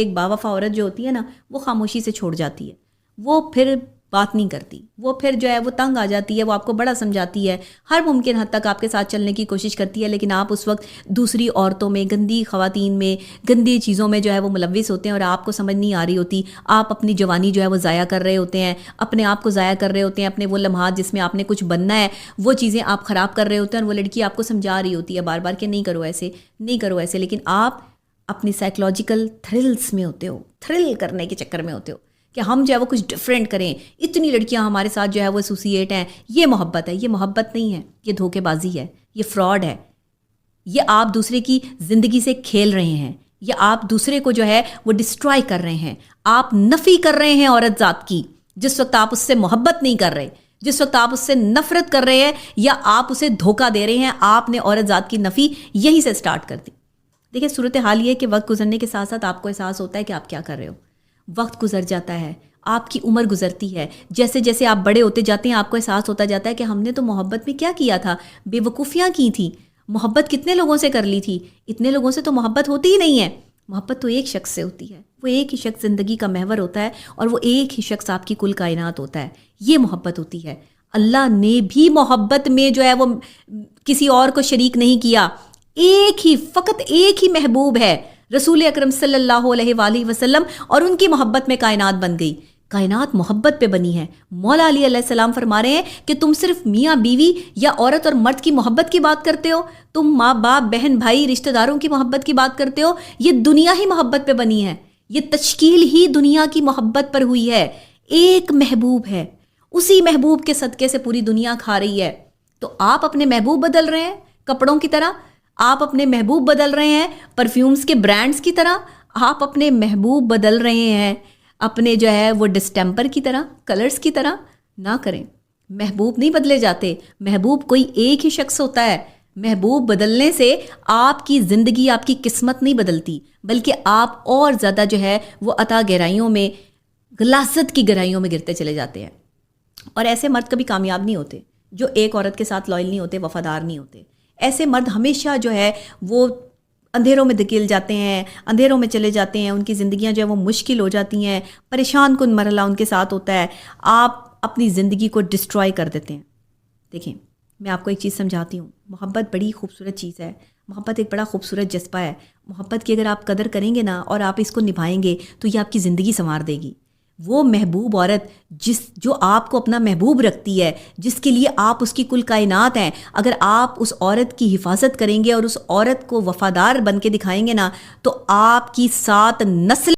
ایک باوفا عورت جو ہوتی ہے نا وہ خاموشی سے چھوڑ جاتی ہے، وہ پھر بات نہیں کرتی، وہ پھر جو ہے وہ تنگ آ جاتی ہے، وہ آپ کو بڑا سمجھاتی ہے، ہر ممکن حد تک آپ کے ساتھ چلنے کی کوشش کرتی ہے، لیکن آپ اس وقت دوسری عورتوں میں، گندی خواتین میں، گندی چیزوں میں جو ہے وہ ملوث ہوتے ہیں اور آپ کو سمجھ نہیں آ رہی ہوتی، آپ اپنی جوانی جو ہے وہ ضائع کر رہے ہوتے ہیں، اپنے آپ کو ضائع کر رہے ہوتے ہیں، اپنے وہ لمحات جس میں آپ نے کچھ بننا ہے وہ چیزیں آپ خراب کر رہے ہوتے ہیں، اور وہ لڑکی آپ کو سمجھا رہی ہوتی ہے بار بار کہ نہیں کرو ایسے، نہیں کرو ایسے، لیکن آپ اپنی سائیکلوجیکل تھرلز میں ہوتے ہو، تھرل کرنے کے چکر میں ہوتے ہو کہ ہم جو ہے وہ کچھ ڈفرینٹ کریں، اتنی لڑکیاں ہمارے ساتھ جو ہے وہ ایسوسیٹ ہیں، یہ محبت ہے۔ یہ محبت نہیں ہے، یہ دھوکے بازی ہے، یہ فراڈ ہے، یہ آپ دوسرے کی زندگی سے کھیل رہے ہیں، یہ آپ دوسرے کو جو ہے وہ ڈسٹرائے کر رہے ہیں، آپ نفی کر رہے ہیں عورت ذات کی جس وقت آپ اس سے محبت نہیں کر رہے، جس وقت آپ اس سے نفرت کر رہے ہیں یا آپ اسے دھوکہ دے رہے ہیں، آپ نے عورت ذات کی نفی یہیں سے سٹارٹ کر دی۔ دیکھیں صورتحال یہ کہ وقت گزرنے کے ساتھ ساتھ آپ کو احساس ہوتا ہے کہ آپ کیا کر رہے ہو، وقت گزر جاتا ہے، آپ کی عمر گزرتی ہے، جیسے جیسے آپ بڑے ہوتے جاتے ہیں آپ کو احساس ہوتا جاتا ہے کہ ہم نے تو محبت میں کیا کیا تھا، بے وقوفیاں کی تھیں، محبت کتنے لوگوں سے کر لی تھی، اتنے لوگوں سے تو محبت ہوتی ہی نہیں ہے۔ محبت تو ایک شخص سے ہوتی ہے، وہ ایک ہی شخص زندگی کا محور ہوتا ہے اور وہ ایک ہی شخص آپ کی کل کائنات ہوتا ہے، یہ محبت ہوتی ہے۔ اللہ نے بھی محبت میں جو ہے وہ کسی اور کو شریک نہیں کیا، ایک ہی، فقط ایک ہی محبوب ہے رسول اکرم صلی اللہ علیہ وآلہ وسلم، اور ان کی محبت میں کائنات بن گئی، کائنات محبت پہ بنی ہے۔ مولا علی علیہ السلام فرما رہے ہیں کہ تم صرف میاں بیوی یا عورت اور مرد کی محبت کی بات کرتے ہو، تم ماں باپ بہن بھائی رشتہ داروں کی محبت کی بات کرتے ہو، یہ دنیا ہی محبت پہ بنی ہے، یہ تشکیل ہی دنیا کی محبت پر ہوئی ہے، ایک محبوب ہے، اسی محبوب کے صدقے سے پوری دنیا کھا رہی ہے۔ تو آپ اپنے محبوب بدل رہے ہیں کپڑوں کی طرح، آپ اپنے محبوب بدل رہے ہیں پرفیومز کے برانڈز کی طرح، آپ اپنے محبوب بدل رہے ہیں اپنے جو ہے وہ ڈسٹمپر کی طرح، کلرز کی طرح۔ نہ کریں، محبوب نہیں بدلے جاتے، محبوب کوئی ایک ہی شخص ہوتا ہے، محبوب بدلنے سے آپ کی زندگی، آپ کی قسمت نہیں بدلتی، بلکہ آپ اور زیادہ جو ہے وہ عطا گہرائیوں میں، غلاظت کی گہرائیوں میں گرتے چلے جاتے ہیں۔ اور ایسے مرد کبھی کامیاب نہیں ہوتے جو ایک عورت کے ساتھ لائل نہیں ہوتے، وفادار نہیں ہوتے۔ ایسے مرد ہمیشہ جو ہے وہ اندھیروں میں دھکیل جاتے ہیں، اندھیروں میں چلے جاتے ہیں، ان کی زندگیاں جو ہے وہ مشکل ہو جاتی ہیں، پریشان کن مرحلہ ان کے ساتھ ہوتا ہے، آپ اپنی زندگی کو ڈسٹرائے کر دیتے ہیں۔ دیکھیں میں آپ کو ایک چیز سمجھاتی ہوں، محبت بڑی خوبصورت چیز ہے، محبت ایک بڑا خوبصورت جذبہ ہے، محبت کی اگر آپ قدر کریں گے نا اور آپ اس کو نبھائیں گے تو یہ آپ کی زندگی سنوار دے گی۔ وہ محبوب عورت جو آپ کو اپنا محبوب رکھتی ہے، جس کے لیے آپ اس کی کل کائنات ہیں، اگر آپ اس عورت کی حفاظت کریں گے اور اس عورت کو وفادار بن کے دکھائیں گے نا تو آپ کی 7 نسل